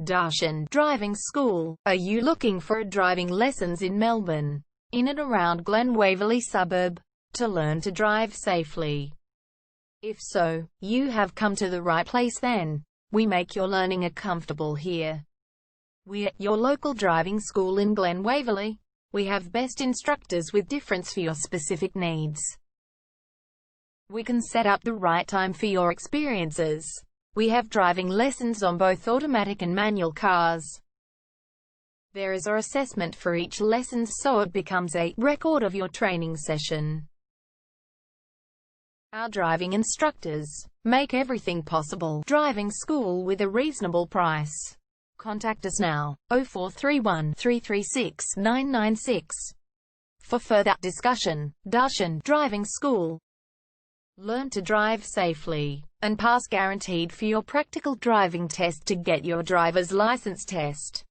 Darshan Driving School. Are you looking for driving lessons in Melbourne, in and around Glen Waverley suburb, to learn to drive safely? If so, you have come to the right place then. We make your learning comfortable here. We're your local driving school in Glen Waverley. We have best instructors with difference for your specific needs. We can set up the right time for your experiences. We have driving lessons on both automatic and manual cars. There is an assessment for each lesson, so it becomes a record of your training session. Our driving instructors make everything possible. Driving school with a reasonable price. Contact us now, 0431 336 996. For further discussion. Darshan Driving School. Learn to drive safely and pass guaranteed for your practical driving test to get your driver's license test.